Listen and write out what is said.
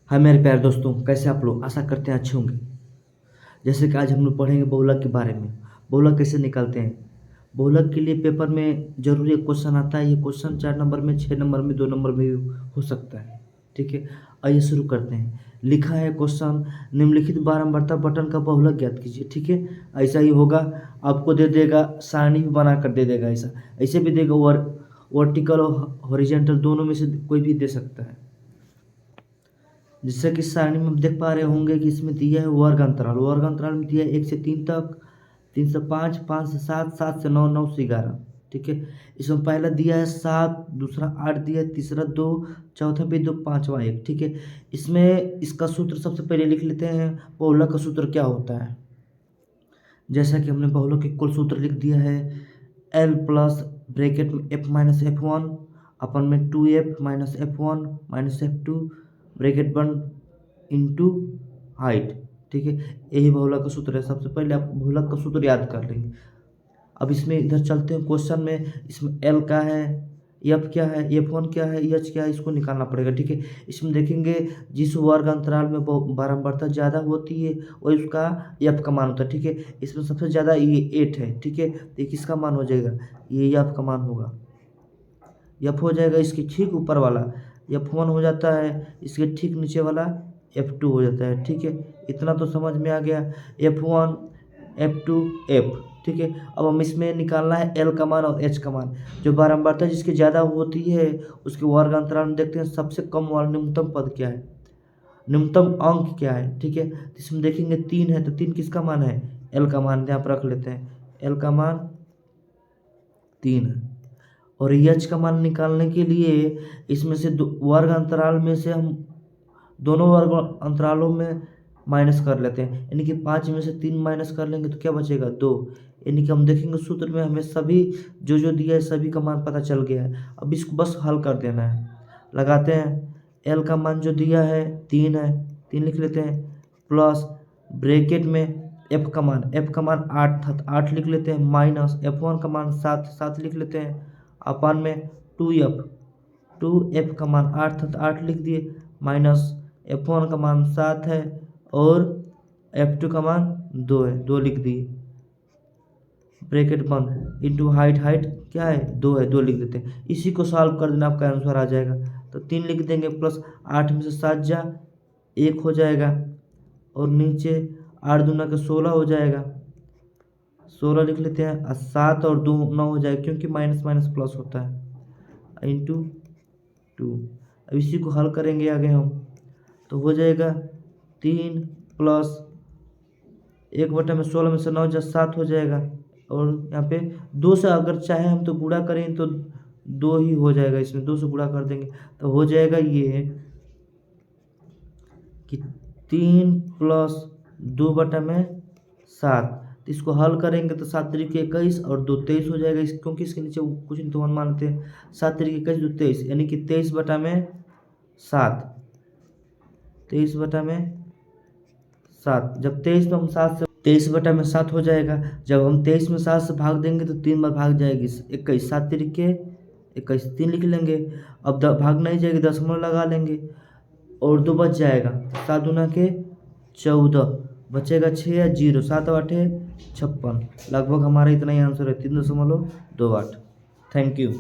हाय मेरे प्यारे दोस्तों, कैसे आप लोग? आशा करते हैं अच्छे होंगे। जैसे कि आज हम लोग पढ़ेंगे बहुलक के बारे में। बहुलक कैसे निकालते हैं। बहुलक के लिए पेपर में जरूरी एक क्वेश्चन आता है। ये क्वेश्चन 4 नंबर में, 6 नंबर में, 2 नंबर में भी हो सकता है। ठीक है, आइए शुरू करते हैं। लिखा है क्वेश्चन, निम्नलिखित बारंबारता बटन का बहुलक ज्ञात कीजिए। ठीक है, ऐसा ही होगा। आपको दे देगा, सारणी भी बना कर दे देगा। ऐसा ऐसे भी देगा, वर्टिकल और हॉरिजॉन्टल दोनों में से कोई भी दे सकता है। जिससे कि सारणी में आप देख पा रहे होंगे कि इसमें दिया है वर्ग अंतराल। वर्ग अंतराल में दिया है 1 से 3 तक, 3 से 5, 5 से 7, 7 से 9, 9 से 11। ठीक है, इसमें पहला दिया है 7, दूसरा 8 दिया है, तीसरा 2, चौथा भी 2, पांचवा 1। ठीक है, इसमें इसका सूत्र सबसे पहले लिख लेते हैं। बहुलक का सूत्र क्या होता है। जैसा कि हमने बहुलक के कुल सूत्र लिख दिया है। L प्लस ब्रैकेट में f माइनस एफ वन अपन में 2f minus F one minus F two bracket बंद इंटू हाइट। ठीक है, यही बहुलक का सूत्र है। सबसे पहले आप बहुलक का सूत्र याद कर लेंगे। अब इसमें इधर चलते हैं क्वेश्चन में। इसमें एल क्या है, एफ क्या है, एफ वन क्या है, एच क्या है, इसको निकालना पड़ेगा। ठीक है, इसमें देखेंगे जिस वर्ग अंतराल में बारंबारता ज़्यादा होती है वही उसका एफ का मान होता है। ठीक है, इसमें सबसे ज़्यादा ये 8 है। ठीक है, तो किसका मान हो जाएगा, ये एफ का मान होगा। एफ हो जाएगा इसके ठीक ऊपर वाला, एफ वन हो जाता है। इसके ठीक नीचे वाला एफ टू हो जाता है। ठीक है, इतना तो समझ में आ गया। F one, F two, F. ठीक है, अब हम इसमें निकालना है एल का मान और एच का मान। जो बारंबारता जिसकी ज़्यादा होती है उसके वर्ग अंतराल में देखते हैं सबसे कम वाला न्यूनतम पद क्या है, न्यूनतम अंक क्या है। ठीक है, इसमें देखेंगे 3 है, तो 3 किसका मान है, एल का मान यहाँ पर रख लेते हैं। एल का मान 3 है। और एच का मान निकालने के लिए इसमें से वर्ग अंतराल में से हम दोनों वर्ग अंतरालों में माइनस कर लेते हैं। यानी कि 5 में से 3 माइनस कर लेंगे तो क्या बचेगा, 2। यानी कि हम देखेंगे सूत्र में हमें सभी जो दिया है सभी का मान पता चल गया है। अब इसको बस हल कर देना है। लगाते हैं, एल का मान जो दिया है 3 है, 3 लिख लेते हैं, प्लस ब्रैकेट में एफ का मान 8 था, 8 लिख लेते हैं, माइनस एफ वन का मान 7 लिख लेते हैं, अपन में 2f का मान 8 था तो 8 लिख दिए, माइनस एफ वन का मान 7 है और एफ टू का मान 2 है, 2 लिख दिए, ब्रैकेट बंद इंटू हाइट क्या है 2 है, 2 लिख देते हैं। इसी को सॉल्व कर देना, आपका आंसर आ जाएगा। तो 3 लिख देंगे, प्लस 8 में से 7 जा 1 हो जाएगा, और नीचे 8 दूना का 16 हो जाएगा, 16 लिख लेते हैं, और 7 और 2 9 हो जाएगा, क्योंकि माइनस माइनस प्लस होता है, इंटू 2। अब इसी को हल करेंगे आगे हम, तो हो जाएगा 3 प्लस 1/16 में से 9 जा 7 हो जाएगा, और यहाँ पे 2 से अगर चाहे हम तो गुणा करें तो 2 ही हो जाएगा। इसमें 2 से गुणा कर देंगे तो हो जाएगा ये कि 3 प्लस 2/7। तो इसको हल करेंगे तो 7 तरीके 21 और 2 23 हो जाएगा। क्योंकि इसके नीचे कुछ नहीं तो हम मानते हैं 7 तरीके 21 2 23, यानी कि 23/7, 23/7। जब 23 में हम 7 से 23/7 हो जाएगा। जब हम 23 में 7 से भाग देंगे तो 3 बार भाग जाएगी, 21, 7 तरीके 21, 3 लिख लेंगे। अब भाग नहीं जाएगी, दशमलव लगा लेंगे और 2 बच जाएगा, 7 दूना के 14, बचेगा 6 या 0, 7 8 56। लगभग हमारा इतना ही आंसर है, 3.28। Thank you.